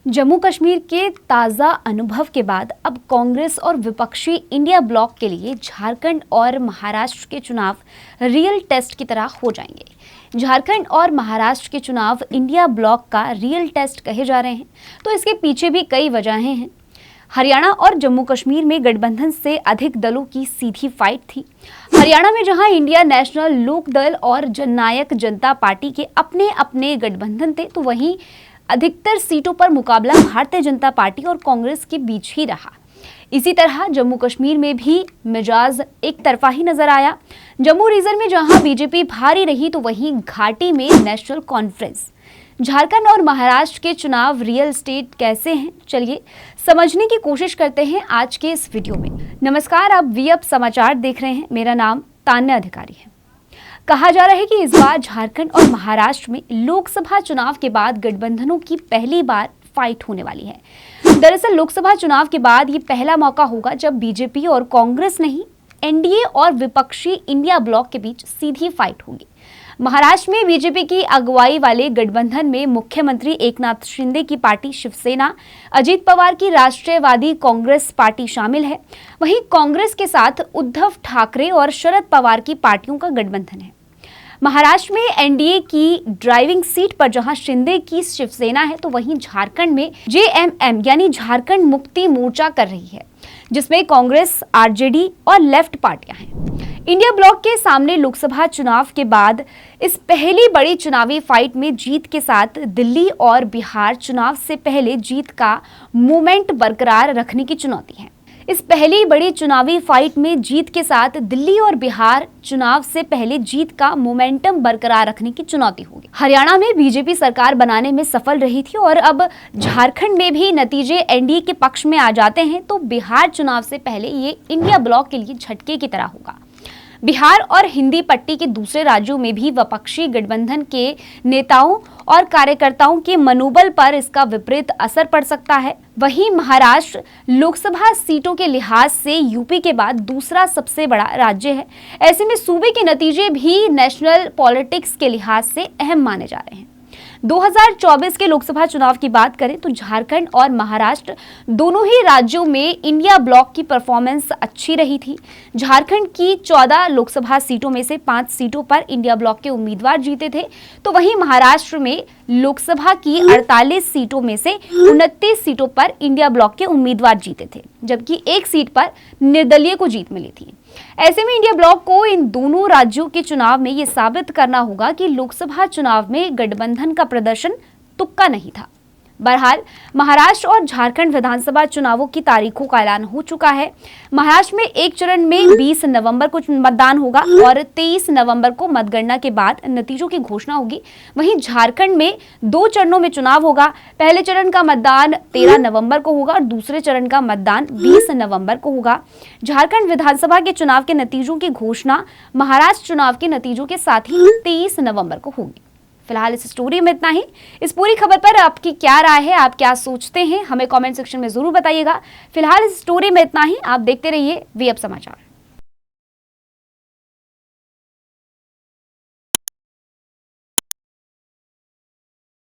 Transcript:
जम्मू कश्मीर के ताज़ा अनुभव के बाद अब कांग्रेस और विपक्षी इंडिया ब्लॉक के लिए झारखंड और महाराष्ट्र के चुनाव रियल टेस्ट की तरह हो जाएंगे। झारखंड और महाराष्ट्र के चुनाव इंडिया ब्लॉक का रियल टेस्ट कहे जा रहे हैं, तो इसके पीछे भी कई वजहें हैं। हरियाणा और जम्मू कश्मीर में गठबंधन से अधिक दलों की सीधी फाइट थी। हरियाणा में जहां इंडिया नेशनल लोक दल और जननायक जनता पार्टी के अपने अपने गठबंधन थे, तो वहीं अधिकतर सीटों पर मुकाबला भारतीय जनता पार्टी और कांग्रेस के बीच ही रहा। इसी तरह जम्मू कश्मीर में भी मिजाज एक तरफा ही नजर आया। जम्मू रीजन में जहां बीजेपी भारी रही, तो वहीं घाटी में नेशनल कॉन्फ्रेंस। झारखंड और महाराष्ट्र के चुनाव रियल स्टेट कैसे हैं, चलिए समझने की कोशिश करते हैं आज के इस वीडियो में। नमस्कार, आप वीएप समाचार देख रहे हैं। मेरा नाम तान्या अधिकारी है। कहा जा रहा है कि इस बार झारखंड और महाराष्ट्र में लोकसभा चुनाव के बाद गठबंधनों की पहली बार फाइट होने वाली है। दरअसल लोकसभा चुनाव के बाद ये पहला मौका होगा जब बीजेपी और कांग्रेस नहीं, एनडीए और विपक्षी इंडिया ब्लॉक के बीच सीधी फाइट होगी। महाराष्ट्र में बीजेपी की अगुवाई वाले गठबंधन में मुख्यमंत्री एकनाथ शिंदे की पार्टी शिवसेना, अजीत पवार की राष्ट्रीयवादी कांग्रेस पार्टी शामिल है। वहीं कांग्रेस के साथ उद्धव ठाकरे और शरद पवार की पार्टियों का गठबंधन है। महाराष्ट्र में एनडीए की ड्राइविंग सीट पर जहां शिंदे की शिवसेना है, तो वहीं झारखंड में जेएमएम यानी झारखंड मुक्ति मोर्चा कर रही है, जिसमें कांग्रेस, आरजेडी और लेफ्ट पार्टियां हैं। इंडिया ब्लॉक के सामने लोकसभा चुनाव के बाद इस पहली बड़ी चुनावी फाइट में जीत के साथ दिल्ली और बिहार चुनाव से पहले जीत का मोमेंट बरकरार रखने की चुनौती है। इस पहली बड़ी चुनावी फाइट में जीत के साथ दिल्ली और बिहार चुनाव से पहले जीत का मोमेंटम बरकरार रखने की चुनौती होगी। हरियाणा में बीजेपी सरकार बनाने में सफल रही थी और अब झारखंड में भी नतीजे एनडीए के पक्ष में आ जाते हैं, तो बिहार चुनाव से पहले ये इंडिया ब्लॉक के लिए झटके की तरह होगा। बिहार और हिंदी पट्टी के दूसरे राज्यों में भी विपक्षी गठबंधन के नेताओं और कार्यकर्ताओं के मनोबल पर इसका विपरीत असर पड़ सकता है। वहीं महाराष्ट्र लोकसभा सीटों के लिहाज से यूपी के बाद दूसरा सबसे बड़ा राज्य है। ऐसे में सूबे के नतीजे भी नेशनल पॉलिटिक्स के लिहाज से अहम माने जा रहे हैं। 2024 के लोकसभा चुनाव की बात करें तो झारखंड और महाराष्ट्र दोनों ही राज्यों में इंडिया ब्लॉक की परफॉर्मेंस अच्छी रही थी। झारखंड की 14 लोकसभा सीटों में से 5 सीटों पर इंडिया ब्लॉक के उम्मीदवार जीते थे, तो वहीं महाराष्ट्र में लोकसभा की 48 सीटों में से 29 सीटों पर इंडिया ब्लॉक के उम्मीदवार जीते थे, जबकि एक सीट पर निर्दलीय को जीत मिली थी। ऐसे में इंडिया ब्लॉक को इन दोनों राज्यों के चुनाव में यह साबित करना होगा कि लोकसभा चुनाव में गठबंधन का प्रदर्शन तुक्का नहीं था। बहरहाल महाराष्ट्र और झारखंड विधानसभा चुनावों की तारीखों का ऐलान हो चुका है। महाराष्ट्र में एक चरण में 20 नवंबर को मतदान होगा और 23 नवंबर को मतगणना के बाद नतीजों की घोषणा होगी। वहीं झारखंड में 2 चरणों में चुनाव होगा। पहले चरण का मतदान 13 नवंबर को होगा और दूसरे चरण का मतदान 20 नवंबर को होगा। झारखंड विधानसभा के चुनाव के नतीजों की घोषणा महाराष्ट्र चुनाव के नतीजों के साथ ही 23 नवंबर को होगी। फिलहाल इस स्टोरी में इतना ही। इस पूरी खबर पर आपकी क्या राय है, आप क्या सोचते हैं, हमें कमेंट सेक्शन में जरूर बताइएगा। फिलहाल इस स्टोरी में इतना ही। आप देखते रहिए वीएप समाचार।